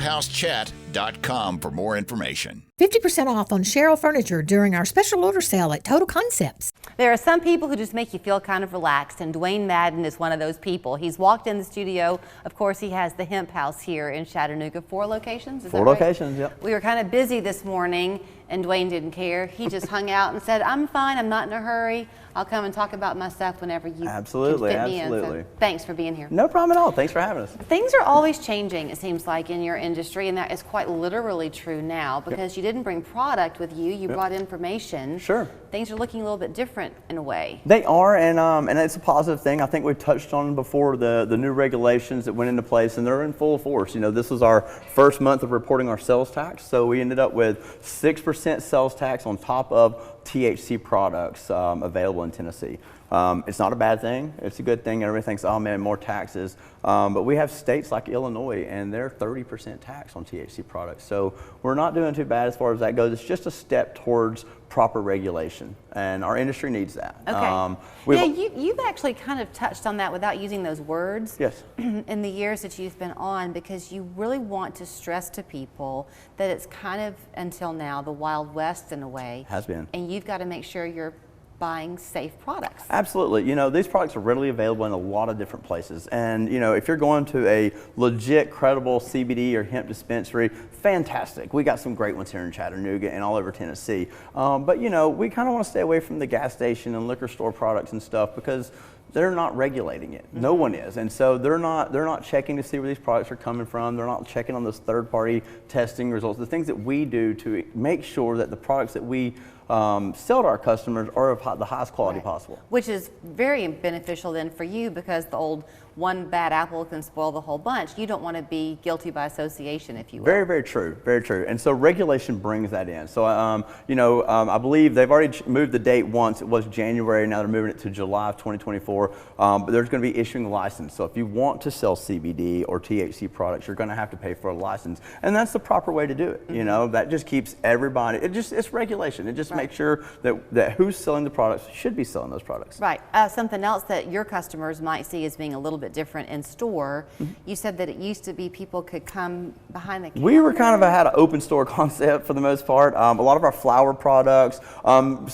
HempHouseChat.com for more information. 50% off on Cheryl Furniture during our special order sale at Total Concepts. There are some people who just make you feel kind of relaxed, and Dwayne Madden is one of those people. He's walked in the studio. Of course, he has the Hemp House here in Chattanooga. 4 locations, is that right? 4 locations, yep. We were kind of busy this morning, and Dwayne didn't care. He just hung out and said, I'm fine, I'm not in a hurry. I'll come and talk about my stuff whenever you can fit me in. So thanks for being here. No problem at all. Thanks for having us. Things are always changing, it seems like, in your industry, and that is quite literally true now because you didn't bring product with you, you brought information. Sure. Things are looking a little bit different in a way. They are, and it's a positive thing. I think we've touched on before the new regulations that went into place, and they're in full force. You know, this was our first month of reporting our sales tax, so we ended up with 6% sales tax on top of THC products available in Tennessee. It's not a bad thing. It's a good thing. Everybody thinks, oh man, more taxes. But we have states like Illinois, and they're 30% tax on THC products. So we're not doing too bad as far as that goes. It's just a step towards proper regulation, and our industry needs that. Okay. You've actually kind of touched on that without using those words. Yes. In the years that you've been on, because you really want to stress to people that it's kind of, until now, the Wild West in a way. Has been. And you've got to make sure you're buying safe products. Absolutely. You know, these products are readily available in a lot of different places. And, you know, if you're going to a legit, credible CBD or hemp dispensary, fantastic. We got some great ones here in Chattanooga and all over Tennessee. But, you know, we kind of want to stay away from the gas station and liquor store products and stuff because they're not regulating it. No one is. And so they're not checking to see where these products are coming from. They're not checking on those third-party testing results, the things that we do to make sure that the products that we sell to our customers are of the highest quality possible. Which is very beneficial then for you, because the old one bad apple can spoil the whole bunch. You don't want to be guilty by association, if you will. Very, very true. Very true. And so regulation brings that in. So, you know, I believe they've already moved the date once. It was January. Now they're moving it to July of 2024. But there's going to be issuing a license. So if you want to sell CBD or THC products, you're going to have to pay for a license. And that's the proper way to do it. You know, that just keeps everybody, it's regulation. It just makes sure that who's selling the products should be selling those products. Right. Something else that your customers might see as being a little bit different in store. You said that it used to be people could come behind the counter. We were kind of had an open store concept for the most part. A lot of our flower products,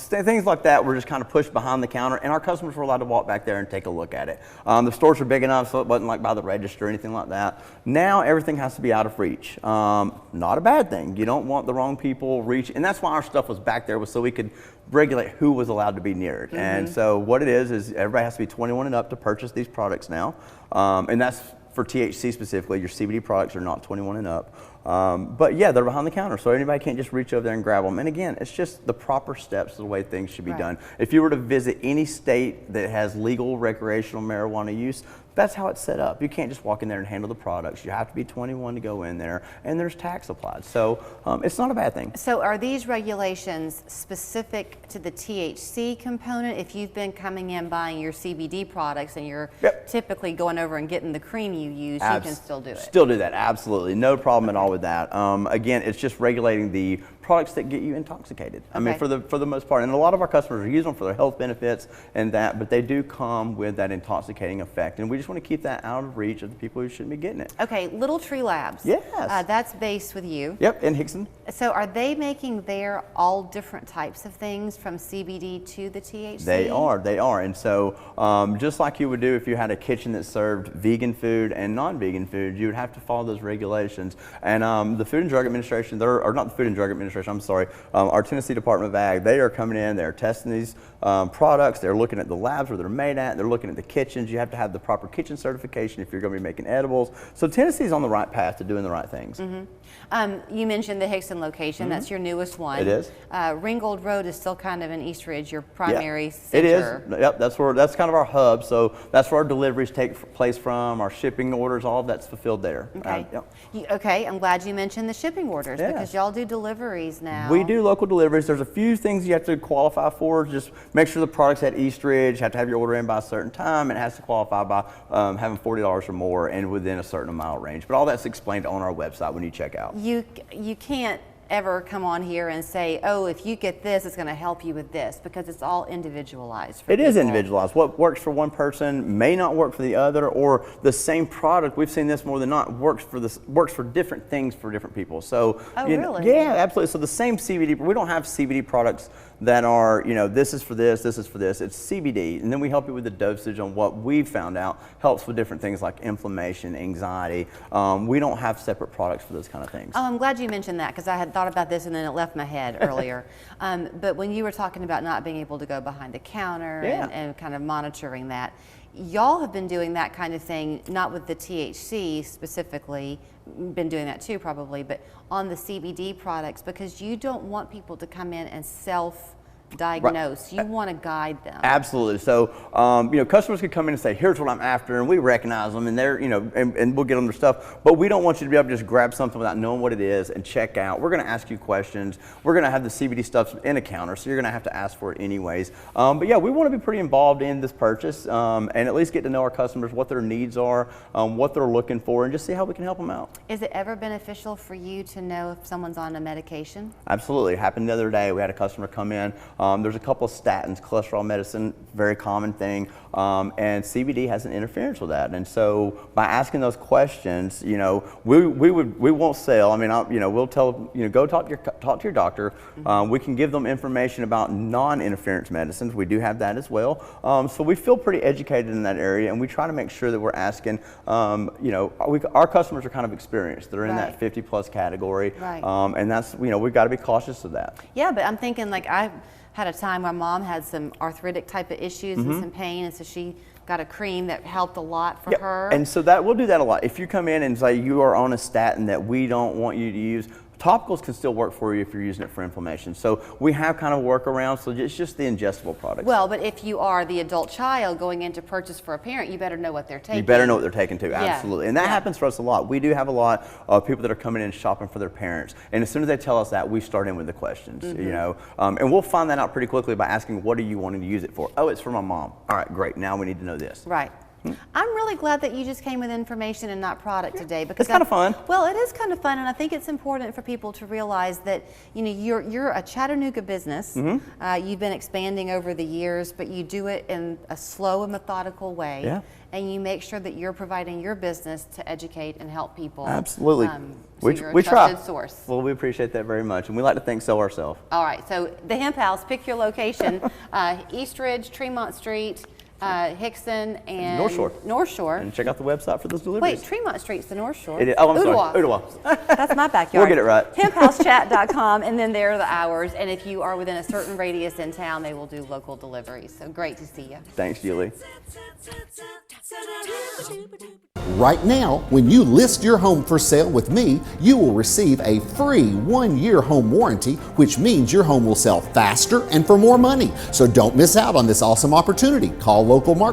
things like that were just kind of pushed behind the counter, and our customers were allowed to walk back there and take a look at it. The stores were big enough so it wasn't like by the register or anything like that. Now everything has to be out of reach. Not a bad thing. You don't want the wrong people reaching, and that's why our stuff was back there, was so we could regulate who was allowed to be near it. And so what it is everybody has to be 21 and up to purchase these products now. And that's for THC specifically. Your CBD products are not 21 and up. But yeah, they're behind the counter, so anybody can't just reach over there and grab them. And again, it's just the proper steps to the way things should be done. If you were to visit any state that has legal recreational marijuana use, that's how it's set up. You can't just walk in there and handle the products. You have to be 21 to go in there, and there's tax applied. So it's not a bad thing. So are these regulations specific to the THC component? If you've been coming in buying your CBD products and you're typically going over and getting the cream you use, you can still do it? Still do that, absolutely. No problem at all with that. Again, it's just regulating the products that get you intoxicated. I mean, for the most part, and a lot of our customers are using them for their health benefits and that, but they do come with that intoxicating effect, and we just want to keep that out of reach of the people who shouldn't be getting it. Okay, Little Tree Labs. Yes. That's based with you. Yep, in Hickson. So are they making there all different types of things from CBD to the THC? They are, and so just like you would do if you had a kitchen that served vegan food and non-vegan food, you would have to follow those regulations. And the Food and Drug Administration, or not the Food and Drug Administration, I'm sorry, our Tennessee Department of Ag, they are coming in, they're testing these products, they're looking at the labs where they're made at, they're looking at the kitchens. You have to have the proper kitchen certification if you're going to be making edibles. So Tennessee's on the right path to doing the right things. You mentioned the Hickson location, that's your newest one. It is. Ringgold Road is still kind of in East Ridge, your primary center. It is, yep, that's kind of our hub, so that's where our deliveries take place from, our shipping orders, all of that's fulfilled there. Okay, okay, I'm glad you mentioned the shipping orders because y'all do deliveries now. We do local deliveries. There's a few things you have to qualify for. Just make sure the product's at East Ridge, have to have your order in by a certain time, and it has to qualify by having $40 or more and within a certain mile range. But all that's explained on our website when you check out. You can't ever come on here and say, oh, if you get this, it's going to help you with this, because it's all individualized for It is people. individualized. What works for one person may not work for the other, or the same product, we've seen this more than not, works for different things for different people. So, Oh, you know, really? yeah, absolutely. So the same CBD, we don't have CBD products that are, you know, this is for this is for this. It's CBD, and then we help you with the dosage on what we've found out helps with different things like inflammation, anxiety. We don't have separate products for those kind of things. Oh, I'm glad you mentioned that, because I had thought about this and then it left my head earlier. But when you were talking about not being able to go behind a counter Yeah. and kind of monitoring that, y'all have been doing that kind of thing, not with the THC specifically, been doing that too probably, but on the CBD products, because you don't want people to come in and self-diagnose. You want to guide them. Absolutely. So, you know, customers could come in and say, here's what I'm after, and we recognize them, and they're, you know, and we'll get them their stuff. But we don't want you to be able to just grab something without knowing what it is and check out. We're going to ask you questions. We're going to have the CBD stuff in a counter, so you're going to have to ask for it anyways. But yeah, we want to be pretty involved in this purchase, and at least get to know our customers, what their needs are, what they're looking for, and just see how we can help them out. Is it ever beneficial for you to know if someone's on a medication? Absolutely. It happened the other day. We had a customer come in. There's a couple of statins, cholesterol medicine, very common thing, and CBD has an interference with that. And so by asking those questions, you know, we won't sell. I mean, you know, we'll tell, you know, go talk to your doctor. We can give them information about non-interference medicines. We do have that as well. So we feel pretty educated in that area, and we try to make sure that we're asking, you know, our customers are kind of experienced. They're in that 50 plus category. Right. And that's, you know, we've got to be cautious of that. Yeah, but I'm thinking, like, I had a time where mom had some arthritic type of issues and some pain, and so she got a cream that helped a lot for her. And so that we'll do that a lot. If you come in and say you are on a statin that we don't want you to use, topicals can still work for you if you're using it for inflammation. So we have kind of workarounds, so it's just the ingestible products. Well, but if you are the adult child going in to purchase for a parent, you better know what they're taking. You better know what they're taking too, Yeah. absolutely. And that happens for us a lot. We do have a lot of people that are coming in shopping for their parents. And as soon as they tell us that, we start in with the questions, you know. And we'll find that out pretty quickly by asking, what are you wanting to use it for? Oh, it's for my mom. All right, great. Now we need to know this. Right. I'm really glad that you just came with information and not product today, because It's kind of fun. Well, it is kind of fun, and I think it's important for people to realize that, you know, you're a Chattanooga business. You've been expanding over the years, but you do it in a slow and methodical way. Yeah. And you make sure that you're providing your business to educate and help people. Absolutely. So you're a we try. trusted source. Well, we appreciate that very much, and we like to think so ourselves. All right, so the Hemp House, pick your location: East Ridge, Tremont Street, Hickson, and North Shore. And And check out the website for those deliveries. Wait, Tremont Street's the North Shore. It is. Oh, I'm sorry. Ottawa. That's my backyard. We'll get it right. HempHouseChat.com, and then there are the hours. And if you are within a certain radius in town, they will do local deliveries. So great to see you. Thanks, Julie. Right now, when you list your home for sale with me, you will receive a free 1-year home warranty, which means your home will sell faster and for more money. So don't miss out on this awesome opportunity. Call local market